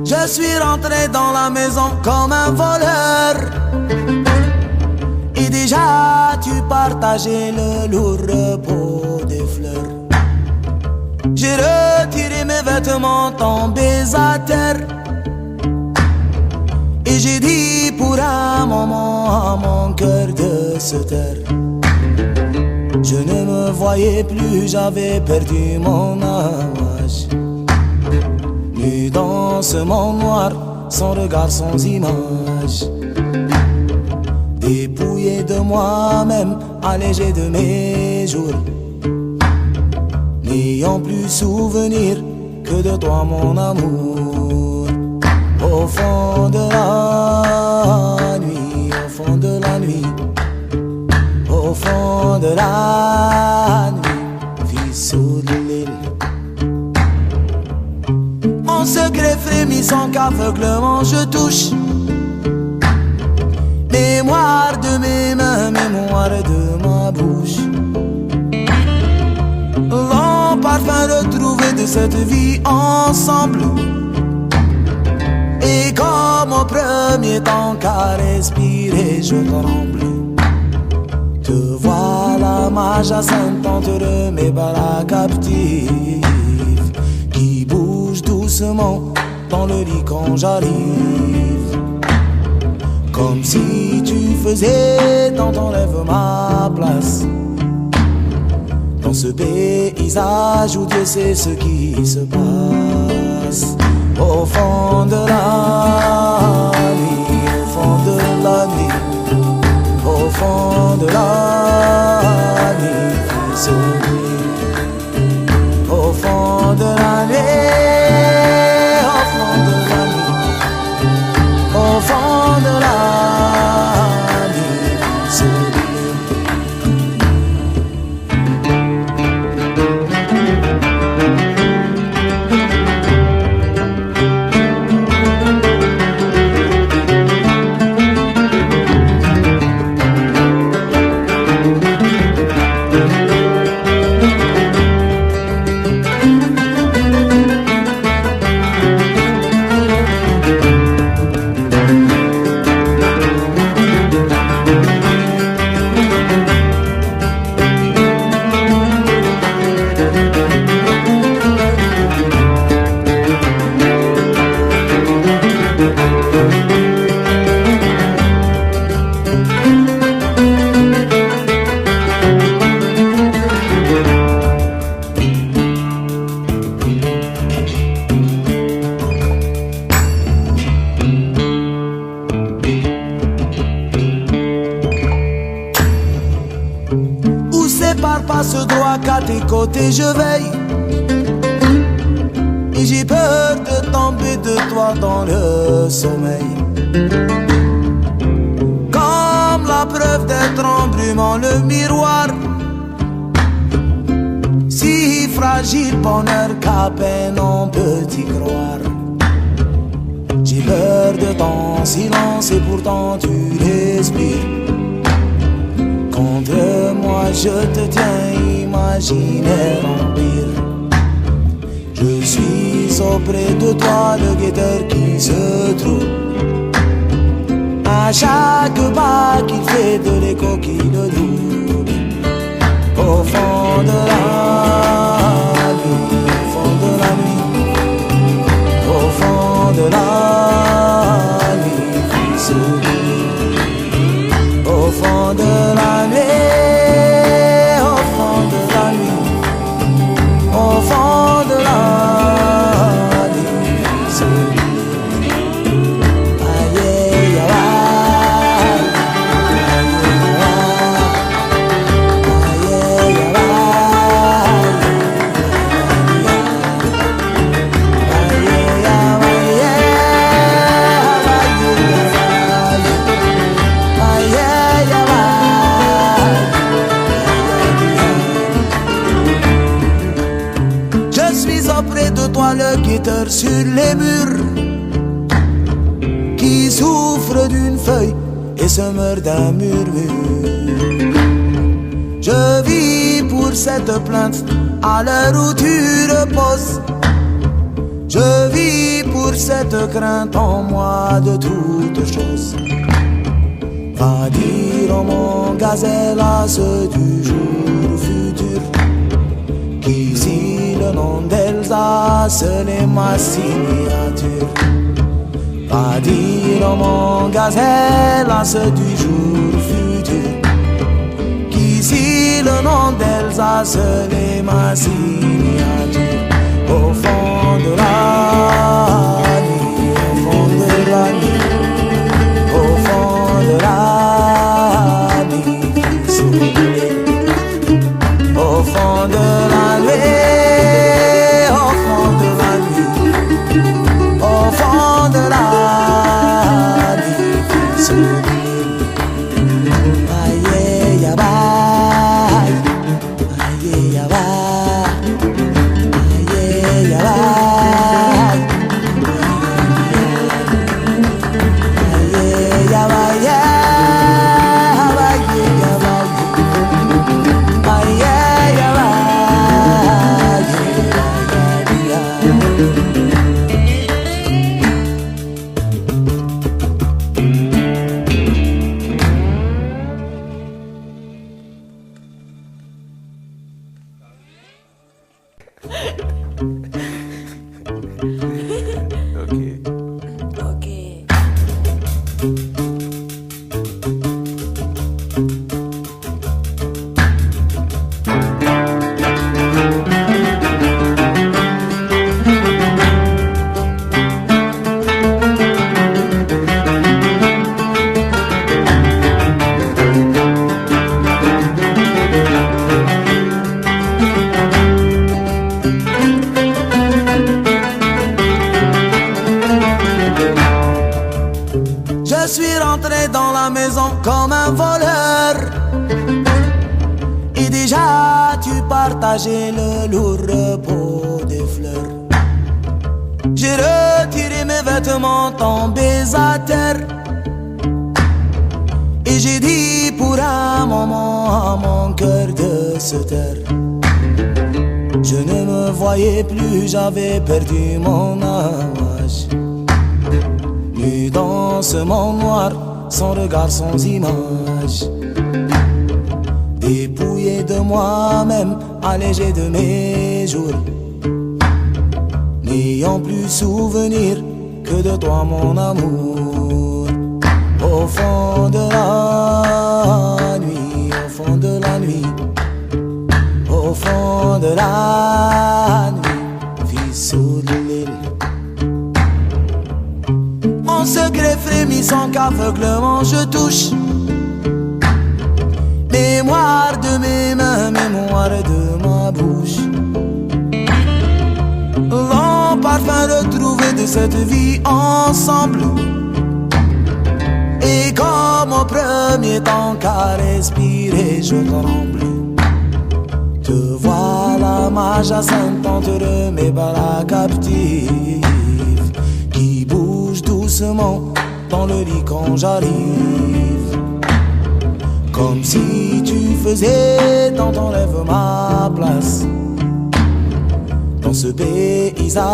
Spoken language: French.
Je suis rentré dans la maison comme un voleur. Et déjà tu partageais le lourd repos des fleurs. J'ai retiré mes vêtements tombés à terre. Et j'ai dit pour un moment à mon cœur de se taire. Je ne me voyais plus, j'avais perdu mon âge. Nu dans ce monde noir, sans regard, sans image. Dépouillé de moi-même, allégé de mes jours. N'ayant plus souvenir que de toi mon amour. Au fond de la nuit, au fond de la nuit, au fond de la nuit, vie sous l'île. Mon secret frémit sans qu'aveuglement je touche. Mémoire de mes mains, mémoire de ma bouche. Long parfum retrouvé de cette vie ensemble. Et comme au premier temps qu'à respirer je tremble. Te voilà ma Jacinthe entre mes bras captifs, qui bouge doucement dans le lit quand j'arrive. Comme si tu faisais dans ton rêve ma place. Dans ce paysage où Dieu sait ce qui se passe. Au fond de la nuit, au fond de la nuit, au fond de la nuit, fils au nuit. Au fond de la nuit, au fond de la nuit, au fond de la nuit, fils au nuit. Passe droit qu'à tes côtés je veille. Et j'ai peur de tomber de toi dans le sommeil. Comme la preuve d'être en brumant le miroir. Si fragile bonheur qu'à peine on peut y croire. J'ai peur de ton silence et pourtant tu respires. Contre moi je te tiens, imaginaire empire. Je suis auprès de toi le guetteur qui se trouve. À chaque pas qu'il fait de l'écho qui le double. Au fond de la nuit, au fond de la nuit, au fond de la nuit, fils au nuit. Au fond de la nuit, au fond de la nuit, au fond de la nuit, fils au nuit. Aïe, aïe, aïe, aïe, aïe, le guetteur sur les murs, qui souffre d'une feuille et se meurt d'un murmure. Je vis pour cette plainte à l'heure où tu reposes. Je vis pour cette crainte en moi de toutes choses. Va dire au mon gazelle à ceux du jour futur qu'ici le nom d'Elsace est ma signature. Va dire au mon gazelle à ceux du jour futur qu'ici le nom d'Elsace est ma signature. Au fond de la nuit, au fond de la nuit, au fond de la nuit, au fond de la nuit, au fond de la nuit, au fond de la nuit, aïe, ya bye, aïe, ya bye. Je suis rentré dans la maison comme un voleur, et déjà tu partageais le lourd repos des fleurs. J'ai retiré mes vêtements tombés à terre, et j'ai dit pour un moment à mon cœur de se taire. Je ne me voyais plus, j'avais perdu mon âge. Nu dans ce monde noir, sans regard, sans image, dépouillé de moi-même, allégé de mes jours, n'ayant plus souvenir que de toi mon amour. Au fond de la nuit, au fond de la nuit, au fond de la nuit, fils sous l'île. Mon secret frémissant qu'aveuglement je touche, mémoire de mes mains, mémoire de ma bouche. Long parfum retrouvé de cette vie ensemble, et comme au premier temps qu'à respirer je tremble. Te voilà ma Jacinthe entre mes bras captifs, qui bouge doucement dans le lit quand j'arrive, comme si tu faisais dans ton rêve ma place dans ce paysage.